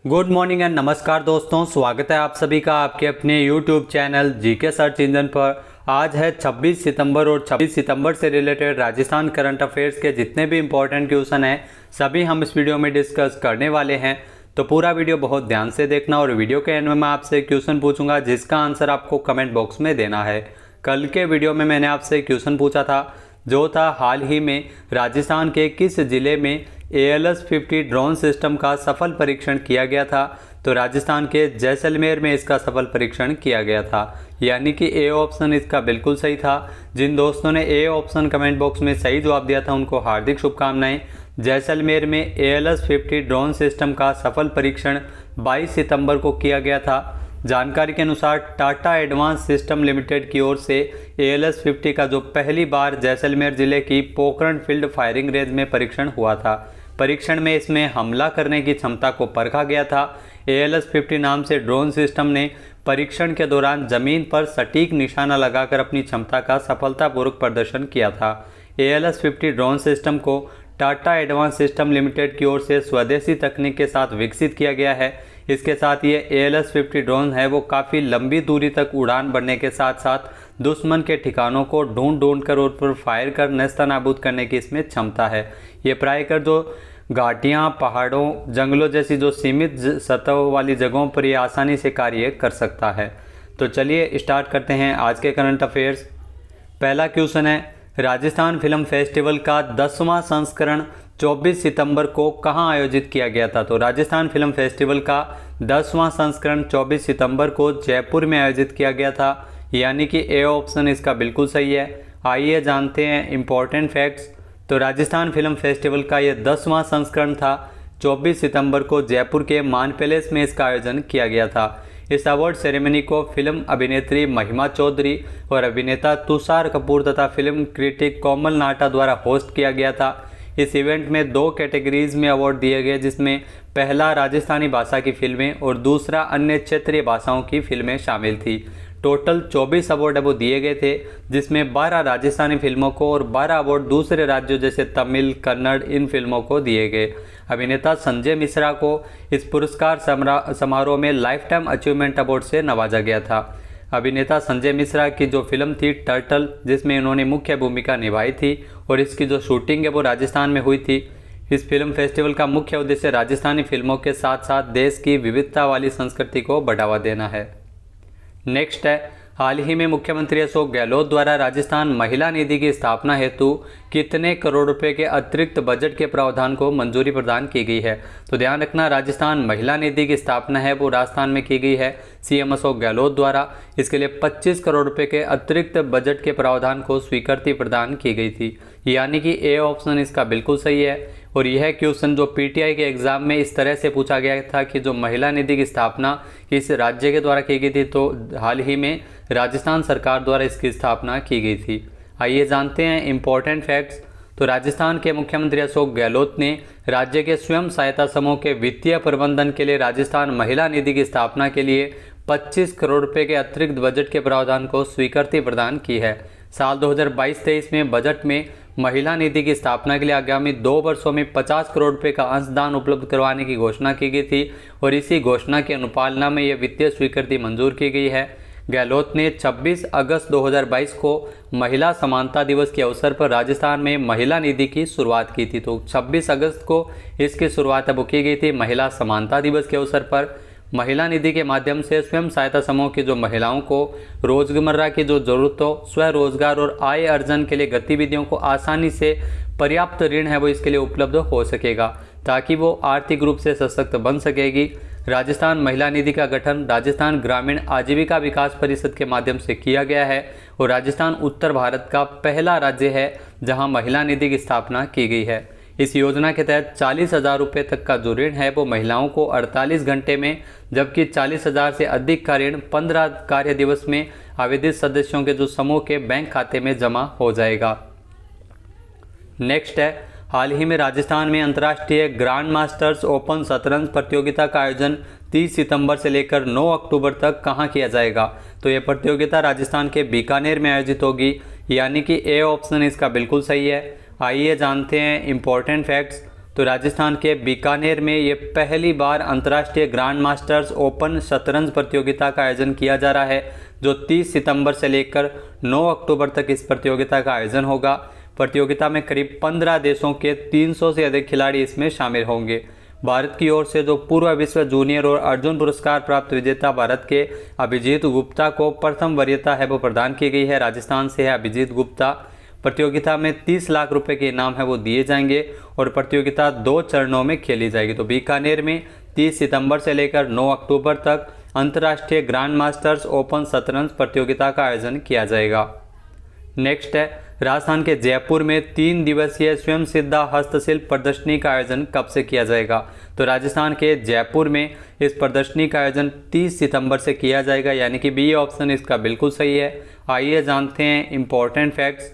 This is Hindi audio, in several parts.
गुड मॉर्निंग एंड नमस्कार दोस्तों, स्वागत है आप सभी का आपके अपने YouTube channel GK search engine पर। आज है 26 सितंबर और 26 सितंबर से रिलेटेड राजस्थान करंट अफेयर्स के जितने भी इंपॉर्टेंट क्वेश्चन हैं सभी हम इस वीडियो में डिस्कस करने वाले हैं। तो पूरा वीडियो बहुत ध्यान से देखना और वीडियो के एंड में मैं आपसे क्वेश्चन पूछूंगा जिसका आंसर आपको कमेंट बॉक्स में देना है। कल के वीडियो में मैंने आपसे क्वेश्चन पूछा था जो था हाल ही में राजस्थान के किस जिले में ALS-50 ड्रोन सिस्टम का सफल परीक्षण किया गया था। तो राजस्थान के जैसलमेर में इसका सफल परीक्षण किया गया था, यानी कि ए ऑप्शन इसका बिल्कुल सही था। जिन दोस्तों ने ए ऑप्शन कमेंट बॉक्स में सही जवाब दिया था उनको हार्दिक शुभकामनाएं। जैसलमेर में ALS-50 ड्रोन सिस्टम का सफल परीक्षण 22 सितंबर को किया गया था। जानकारी के अनुसार टाटा एडवांस सिस्टम लिमिटेड की ओर से ALS-50 का जो पहली बार जैसलमेर जिले की पोखरण फील्ड फायरिंग रेंज में परीक्षण हुआ था। परीक्षण में इसमें हमला करने की क्षमता को परखा गया था। ALS-50 नाम से ड्रोन सिस्टम ने परीक्षण के दौरान जमीन पर सटीक निशाना लगाकर अपनी क्षमता का सफलतापूर्वक प्रदर्शन किया था। ALS-50 ड्रोन सिस्टम को टाटा एडवांस सिस्टम लिमिटेड की ओर से स्वदेशी तकनीक के साथ विकसित किया गया है। इसके साथ ये ALS-50 ड्रोन है वो काफ़ी लंबी दूरी तक उड़ान भरने के साथ साथ दुश्मन के ठिकानों को ढूंढ कर उस पर फायर कर नेस्तनाबूद करने की इसमें क्षमता है। ये प्रायकर जो घाटियाँ, पहाड़ों, जंगलों जैसी जो सीमित सतह वाली जगहों पर ये आसानी से कार्य कर सकता है। तो चलिए स्टार्ट करते हैं आज के करंट अफेयर्स। पहला क्वेश्चन है, राजस्थान फिल्म फेस्टिवल का 10वां संस्करण 24 सितंबर को कहां आयोजित किया गया था। तो राजस्थान फिल्म फेस्टिवल का 10वां संस्करण 24 सितंबर को जयपुर में आयोजित किया गया था, यानी कि ए ऑप्शन इसका बिल्कुल सही है। आइए जानते हैं इंपॉर्टेंट फैक्ट्स। तो राजस्थान फिल्म फेस्टिवल का ये 10वां संस्करण था। 24 सितंबर को जयपुर के मान पैलेस में इसका आयोजन किया गया था। इस अवार्ड सेरेमनी को फिल्म अभिनेत्री महिमा चौधरी और अभिनेता तुषार कपूर तथा फिल्म क्रिटिक कोमल नाटा द्वारा होस्ट किया गया था। इस इवेंट में 2 कैटेगरीज में अवार्ड दिए गए, जिसमें पहला राजस्थानी भाषा की फिल्में और दूसरा अन्य क्षेत्रीय भाषाओं की फिल्में शामिल थी। टोटल 24 अवार्ड वो दिए गए थे, जिसमें 12 राजस्थानी फिल्मों को और 12 अवार्ड दूसरे राज्यों जैसे तमिल, कन्नड़ इन फिल्मों को दिए गए। अभिनेता संजय मिश्रा को इस पुरस्कार समारोह में लाइफ टाइम अचीवमेंट अवार्ड से नवाजा गया था। अभिनेता संजय मिश्रा की जो फिल्म थी टर्टल, जिसमें इन्होंने मुख्य भूमिका निभाई थी और इसकी जो शूटिंग है वो राजस्थान में हुई थी। इस फिल्म फेस्टिवल का मुख्य उद्देश्य राजस्थानी फिल्मों के साथ साथ देश की विविधता वाली संस्कृति को बढ़ावा देना है। नेक्स्ट है, हाल ही में मुख्यमंत्री अशोक गहलोत द्वारा राजस्थान महिला निधि की स्थापना हेतु कितने करोड़ रुपए के अतिरिक्त बजट के प्रावधान को मंजूरी प्रदान की गई है। तो ध्यान रखना, राजस्थान महिला निधि की स्थापना है वो राजस्थान में की गई है CM अशोक गहलोत द्वारा। इसके लिए 25 करोड़ रुपए के अतिरिक्त बजट के प्रावधान को स्वीकृति प्रदान की गई थी, यानी कि ए ऑप्शन इसका बिल्कुल सही है। और यह क्वेश्चन जो PTI के एग्जाम में इस तरह से पूछा गया था कि जो महिला निधि की स्थापना किस राज्य के द्वारा की गई थी, तो हाल ही में राजस्थान सरकार द्वारा इसकी स्थापना की गई थी। आइए जानते हैं इंपॉर्टेंट फैक्ट्स। तो राजस्थान के मुख्यमंत्री अशोक गहलोत ने राज्य के स्वयं सहायता समूह के वित्तीय प्रबंधन के लिए राजस्थान महिला निधि की स्थापना के लिए 25 करोड़ रुपए के अतिरिक्त बजट के प्रावधान को स्वीकृति प्रदान की है। साल 2022-23 में बजट में महिला निधि की स्थापना के लिए आगामी 2 वर्षों में 50 करोड़ रुपए का अंशदान उपलब्ध करवाने की घोषणा की गई थी और इसी घोषणा की अनुपालना में यह वित्तीय स्वीकृति मंजूर की गई है। गहलोत ने 26 अगस्त 2022 को महिला समानता दिवस के अवसर पर राजस्थान में महिला निधि की शुरुआत की थी। तो 26 अगस्त को इसकी शुरुआत अब की गई थी महिला समानता दिवस के अवसर पर। महिला निधि के माध्यम से स्वयं सहायता समूह की जो महिलाओं को रोजमर्रा की जो जरूरतों, स्वरोजगार और आय अर्जन के लिए गतिविधियों को आसानी से पर्याप्त ऋण है वो इसके लिए उपलब्ध हो सकेगा, ताकि वो आर्थिक रूप से सशक्त बन सकेगी। राजस्थान महिला निधि का गठन राजस्थान ग्रामीण आजीविका विकास परिषद के माध्यम से किया गया है और राजस्थान उत्तर भारत का पहला राज्य है जहां महिला निधि की स्थापना की गई है। इस योजना के तहत 40,000 रुपये तक का जो ऋण है वो महिलाओं को 48 घंटे में, जबकि 40,000 से अधिक का ऋण 15 कार्य दिवस में आवेदित सदस्यों के जो समूह के बैंक खाते में जमा हो जाएगा। नेक्स्ट है, हाल ही में राजस्थान में अंतर्राष्ट्रीय ग्रैंड मास्टर्स ओपन शतरंज प्रतियोगिता का आयोजन 30 सितंबर से लेकर 9 अक्टूबर तक कहां किया जाएगा। तो ये प्रतियोगिता राजस्थान के बीकानेर में आयोजित होगी, यानी कि ए ऑप्शन इसका बिल्कुल सही है। आइए जानते हैं इंपॉर्टेंट फैक्ट्स। तो राजस्थान के बीकानेर में ये पहली बार अंतर्राष्ट्रीय ग्रैंड मास्टर्स ओपन शतरंज प्रतियोगिता का आयोजन किया जा रहा है, जो 30 सितंबर से लेकर 9 अक्टूबर तक इस प्रतियोगिता का आयोजन होगा। प्रतियोगिता में करीब 15 देशों के 300 से अधिक खिलाड़ी इसमें शामिल होंगे। भारत की ओर से जो पूर्व विश्व जूनियर और अर्जुन पुरस्कार प्राप्त विजेता भारत के अभिजीत गुप्ता को प्रथम वरीयता है वो प्रदान की गई है। राजस्थान से है अभिजीत गुप्ता। प्रतियोगिता में 30 लाख रुपए के इनाम है वो दिए जाएंगे और प्रतियोगिता 2 चरणों में खेली जाएगी। तो बीकानेर में 30 सितंबर से लेकर 9 अक्टूबर तक अंतर्राष्ट्रीय ग्रैंड मास्टर्स ओपन शतरंज प्रतियोगिता का आयोजन किया जाएगा। नेक्स्ट है राजस्थान के जयपुर में 3 दिवसीय स्वयं सिद्धा हस्तशिल्प प्रदर्शनी का आयोजन कब से किया जाएगा। तो राजस्थान के जयपुर में इस प्रदर्शनी का आयोजन 30 सितंबर से किया जाएगा, यानी कि बी ऑप्शन इसका बिल्कुल सही है। आइए जानते हैं इम्पोर्टेंट फैक्ट्स।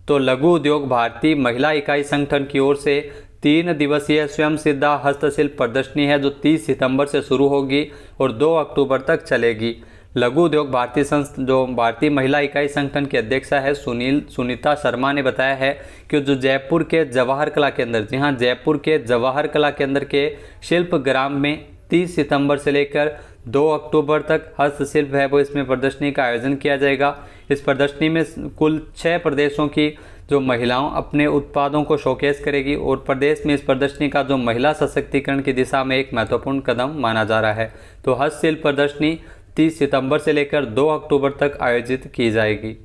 तो लघु उद्योग भारती महिला इकाई संगठन की ओर से 3 दिवसीय स्वयं सिद्धा हस्तशिल्प प्रदर्शनी है जो 30 सितंबर से शुरू होगी और 2 अक्टूबर तक चलेगी। लघु उद्योग भारतीय जो भारतीय महिला इकाई संगठन की अध्यक्षा है सुनीता शर्मा ने बताया है कि जो जयपुर के जवाहर कला केंद्र, जी हाँ, जयपुर के जवाहर कला केंद्र के शिल्प ग्राम में 30 सितंबर से लेकर 2 अक्टूबर तक हस्तशिल्प है वो इसमें प्रदर्शनी का आयोजन किया जाएगा। इस प्रदर्शनी में कुल 6 प्रदेशों की जो महिलाओं अपने उत्पादों को शोकेस करेगी और प्रदेश में इस प्रदर्शनी का जो महिला सशक्तिकरण की दिशा में एक महत्वपूर्ण कदम माना जा रहा है। तो हस्तशिल्प प्रदर्शनी 30 सितंबर से लेकर 2 अक्टूबर तक आयोजित की जाएगी।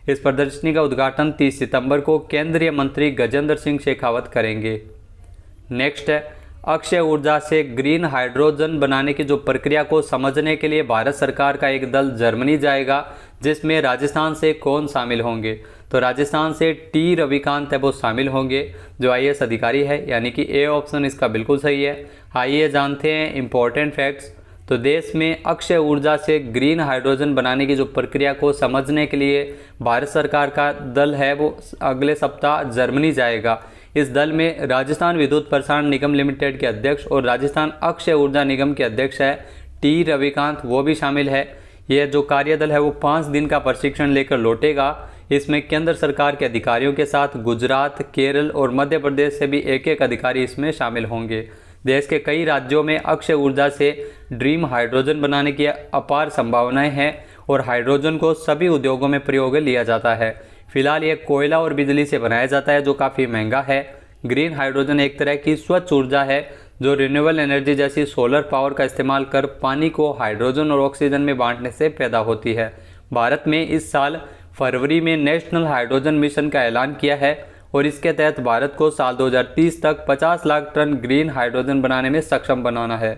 इस प्रदर्शनी का उद्घाटन 30 सितंबर को केंद्रीय मंत्री गजेंद्र सिंह शेखावत करेंगे। नेक्स्ट है अक्षय ऊर्जा से ग्रीन हाइड्रोजन बनाने की जो प्रक्रिया को समझने के लिए भारत सरकार का एक दल जर्मनी जाएगा, जिसमें राजस्थान से कौन शामिल होंगे। तो राजस्थान से टी रविकांत है वो शामिल होंगे जो IAS अधिकारी है, यानी कि ए ऑप्शन इसका बिल्कुल सही है। आइए जानते हैं इम्पोर्टेंट फैक्ट्स। तो देश में अक्षय ऊर्जा से ग्रीन हाइड्रोजन बनाने की जो प्रक्रिया को समझने के लिए भारत सरकार का दल है वो अगले सप्ताह जर्मनी जाएगा। इस दल में राजस्थान विद्युत प्रसारण निगम लिमिटेड के अध्यक्ष और राजस्थान अक्षय ऊर्जा निगम के अध्यक्ष है टी रविकांत, वो भी शामिल है। यह जो कार्यदल है वो 5 दिन का प्रशिक्षण लेकर लौटेगा। इसमें केंद्र सरकार के अधिकारियों के साथ गुजरात, केरल और मध्य प्रदेश से भी एक अधिकारी इसमें शामिल होंगे। देश के कई राज्यों में अक्षय ऊर्जा से ड्रीम हाइड्रोजन बनाने की अपार संभावनाएं हैं और हाइड्रोजन को सभी उद्योगों में प्रयोग लिया जाता है। फिलहाल ये कोयला और बिजली से बनाया जाता है जो काफ़ी महंगा है। ग्रीन हाइड्रोजन एक तरह की स्वच्छ ऊर्जा है जो रिन्यूएबल एनर्जी जैसी सोलर पावर का इस्तेमाल कर पानी को हाइड्रोजन और ऑक्सीजन में बांटने से पैदा होती है। भारत में इस साल फरवरी में नेशनल हाइड्रोजन मिशन का ऐलान किया है और इसके तहत भारत को साल 2030 तक 50 लाख टन ग्रीन हाइड्रोजन बनाने में सक्षम बनाना है।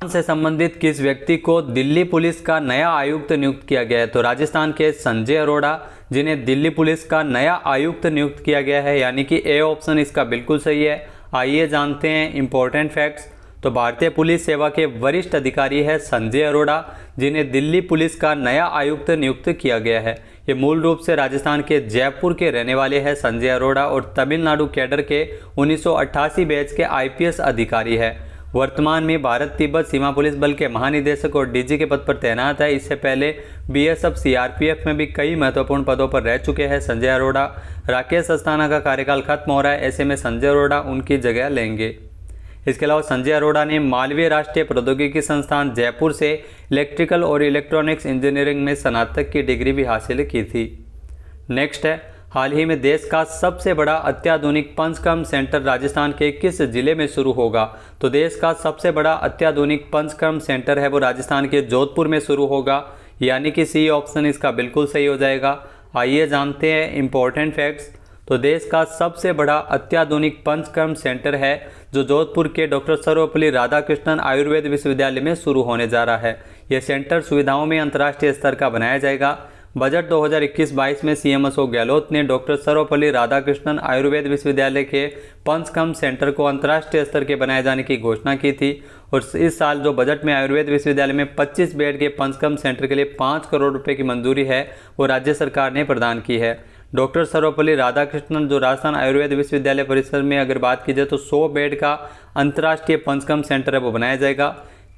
से संबंधित किस व्यक्ति को दिल्ली पुलिस का नया आयुक्त नियुक्त किया गया है। तो राजस्थान के संजय अरोड़ा, जिन्हें दिल्ली पुलिस का नया आयुक्त नियुक्त किया गया है, यानी कि ए ऑप्शन इसका बिल्कुल सही है। आइए जानते हैं इम्पोर्टेंट फैक्ट्स। तो भारतीय पुलिस सेवा के वरिष्ठ अधिकारी है संजय अरोड़ा, जिन्हें दिल्ली पुलिस का नया आयुक्त नियुक्त किया गया है। ये मूल रूप से राजस्थान के जयपुर के रहने वाले हैं संजय अरोड़ा और तमिलनाडु कैडर के 1988 बैच के IPS अधिकारी है। वर्तमान में भारत तिब्बत सीमा पुलिस बल के महानिदेशक और DG के पद पर तैनात है। इससे पहले BSF CRPF में भी कई महत्वपूर्ण पदों पर रह चुके हैं संजय अरोड़ा। राकेश अस्थाना का कार्यकाल खत्म हो रहा है, ऐसे में संजय अरोड़ा उनकी जगह लेंगे। इसके अलावा संजय अरोड़ा ने मालवीय राष्ट्रीय प्रौद्योगिकी संस्थान जयपुर से इलेक्ट्रिकल और इलेक्ट्रॉनिक्स इंजीनियरिंग में स्नातक की डिग्री भी हासिल की थी। नेक्स्ट है हाल ही में देश का सबसे बड़ा अत्याधुनिक पंचकर्म सेंटर राजस्थान के किस जिले में शुरू होगा। तो देश का सबसे बड़ा अत्याधुनिक पंचकर्म सेंटर है वो राजस्थान के जोधपुर में शुरू होगा, यानी कि सी ऑप्शन इसका बिल्कुल सही हो जाएगा। आइए जानते हैं इम्पोर्टेंट फैक्ट्स। तो देश का सबसे बड़ा अत्याधुनिक पंचकर्म सेंटर है जो जोधपुर के डॉक्टर सर्वपल्ली राधाकृष्णन आयुर्वेद विश्वविद्यालय में शुरू होने जा रहा है। यह सेंटर सुविधाओं में अंतर्राष्ट्रीय स्तर का बनाया जाएगा। बजट 2021-22 में CMSO गहलोत ने डॉक्टर सर्वपल्ली राधाकृष्णन आयुर्वेद विश्वविद्यालय के पंचकर्म सेंटर को अंतर्राष्ट्रीय स्तर के बनाए जाने की घोषणा की थी और इस साल जो बजट में आयुर्वेद विश्वविद्यालय में 25 बेड के पंचकर्म सेंटर के लिए 5 करोड़ रुपए की मंजूरी है वो राज्य सरकार ने प्रदान की है। डॉक्टर सर्वपल्ली राधाकृष्णन जो राजस्थान आयुर्वेद विश्वविद्यालय परिसर में अगर बात की जाए तो 100 बेड का अंतर्राष्ट्रीय पंचकर्म सेंटर है वो बनाया जाएगा।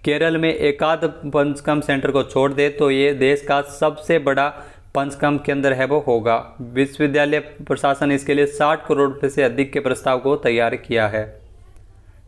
केरल में एकाध पंचकर्म सेंटर को छोड़ दे तो ये देश का सबसे बड़ा पंचकम के अंदर है वो होगा। विश्वविद्यालय प्रशासन इसके लिए 60 करोड़ रुपये से अधिक के प्रस्ताव को तैयार किया है।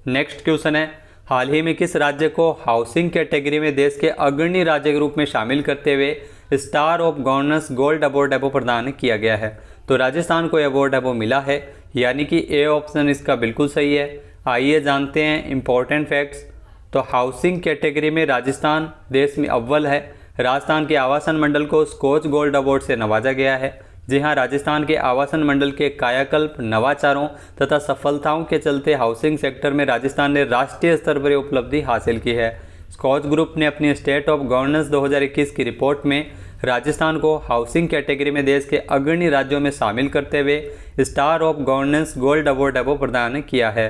नेक्स्ट क्वेश्चन है, हाल ही में किस राज्य को हाउसिंग कैटेगरी में देश के अग्रणी राज्य के रूप में शामिल करते हुए star of governance gold award है वो प्रदान किया गया है? तो राजस्थान को अवार्ड है वो मिला है, यानी कि ए ऑप्शन इसका बिल्कुल सही है। आइए जानते हैं इंपॉर्टेंट फैक्ट्स। तो हाउसिंग कैटेगरी में राजस्थान देश में अव्वल है। राजस्थान के आवासन मंडल को स्कॉच गोल्ड अवार्ड से नवाजा गया है। जी हाँ, राजस्थान के आवासन मंडल के कायाकल्प, नवाचारों तथा सफलताओं के चलते हाउसिंग सेक्टर में राजस्थान ने राष्ट्रीय स्तर पर उपलब्धि हासिल की है। स्कॉच ग्रुप ने अपनी स्टेट ऑफ गवर्नेंस 2021 की रिपोर्ट में राजस्थान को हाउसिंग कैटेगरी में देश के अग्रणी राज्यों में शामिल करते हुए star of governance gold award वो प्रदान किया है।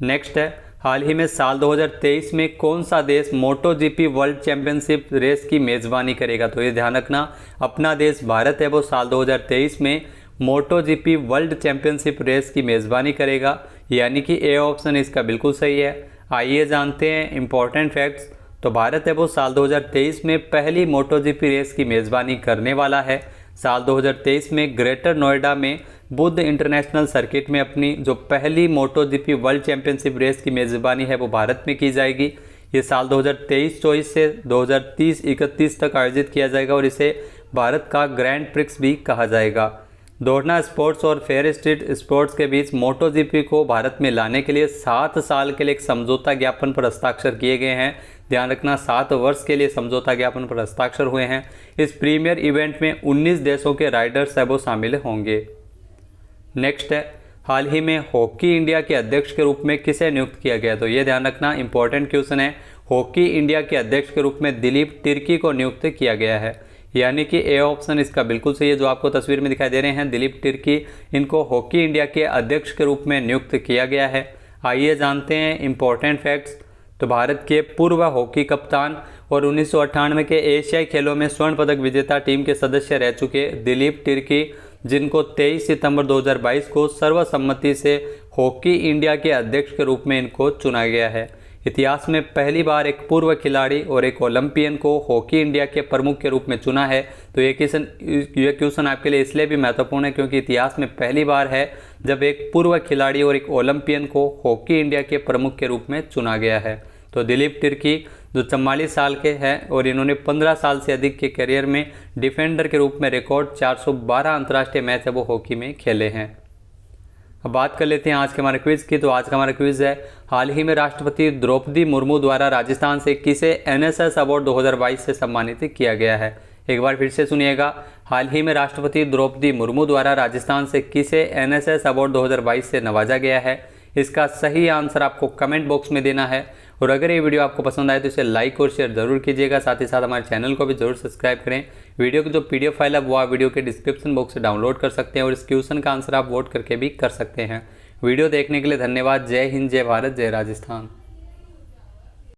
नेक्स्ट है, हाल ही में साल 2023 में कौन सा देश मोटो जीपी वर्ल्ड चैंपियनशिप रेस की मेज़बानी करेगा? तो ये ध्यान रखना, अपना देश भारत है वो साल 2023 में मोटो जीपी वर्ल्ड चैंपियनशिप रेस की मेज़बानी करेगा, यानी कि ए ऑप्शन इसका बिल्कुल सही है। आइए जानते हैं इंपॉर्टेंट फैक्ट्स। तो भारत है वो साल 2023 में पहली मोटो जीपी रेस की मेज़बानी करने वाला है। साल 2023 में ग्रेटर नोएडा में बुद्ध इंटरनेशनल सर्किट में अपनी जो पहली मोटो जीपी वर्ल्ड चैंपियनशिप रेस की मेज़बानी है वो भारत में की जाएगी। ये साल 2023-24 से 2030-31 तक आयोजित किया जाएगा और इसे भारत का ग्रैंड प्रिक्स भी कहा जाएगा। दौड़ना स्पोर्ट्स और फेयर स्ट्रीट स्पोर्ट्स के बीच मोटो जीपी को भारत में लाने के लिए 7 साल के लिए एक समझौता ज्ञापन पर हस्ताक्षर किए गए हैं। ध्यान रखना, 7 वर्ष के लिए समझौता ज्ञापन पर हस्ताक्षर हुए हैं। इस प्रीमियर इवेंट में 19 देशों के राइडर्स है वो शामिल होंगे। नेक्स्ट है, हाल ही में हॉकी इंडिया के अध्यक्ष के रूप में किसे नियुक्त किया गया? तो ये ध्यान रखना, इंपॉर्टेंट क्वेश्चन है। हॉकी इंडिया के अध्यक्ष के रूप में दिलीप तिर्की को नियुक्त किया गया है, यानी कि ए ऑप्शन इसका बिल्कुल सही है। जो आपको तस्वीर में दिखाई दे रहे हैं दिलीप तिर्की, इनको हॉकी इंडिया के अध्यक्ष के रूप में नियुक्त किया गया है। आइए जानते हैं इंपॉर्टेंट फैक्ट्स। तो भारत के पूर्व हॉकी कप्तान और 1998 के एशियाई खेलों में स्वर्ण पदक विजेता टीम के सदस्य रह चुके दिलीप तिर्की, जिनको 23 सितंबर 2022 को सर्वसम्मति से हॉकी इंडिया के अध्यक्ष के रूप में इनको चुना गया है। इतिहास में पहली बार एक पूर्व खिलाड़ी और एक ओलंपियन को हॉकी इंडिया के प्रमुख के रूप में चुना है। तो ये क्वेश्चन आपके लिए इसलिए भी महत्वपूर्ण है क्योंकि इतिहास में पहली बार है जब एक पूर्व खिलाड़ी और एक ओलंपियन को हॉकी इंडिया के प्रमुख के रूप में चुना गया है। तो दिलीप तिर्की जो 44 साल के हैं और इन्होंने 15 साल से अधिक के करियर में डिफेंडर के रूप में रिकॉर्ड 412 अंतर्राष्ट्रीय मैच है वो हॉकी में खेले हैं। अब बात कर लेते हैं आज के हमारे क्विज की। तो आज का हमारा क्विज है, हाल ही में राष्ट्रपति द्रौपदी मुर्मू द्वारा राजस्थान से किसे एनएसएस अवार्ड 2022 से सम्मानित किया गया है? एक बार फिर से सुनिएगा, हाल ही में राष्ट्रपति द्रौपदी मुर्मू द्वारा राजस्थान से किसे एनएसएस अवार्ड 2022 से नवाजा गया है? इसका सही आंसर आपको कमेंट बॉक्स में देना है। और अगर ये वीडियो आपको पसंद आए तो इसे लाइक और शेयर जरूर कीजिएगा। साथ ही साथ हमारे चैनल को भी जरूर सब्सक्राइब करें। वीडियो की जो पीडीएफ फाइल है वो आप वीडियो के डिस्क्रिप्शन बॉक्स से डाउनलोड कर सकते हैं और इस क्वेश्चन का आंसर आप वोट करके भी कर सकते हैं। वीडियो देखने के लिए धन्यवाद। जय हिंद, जय भारत, जय राजस्थान।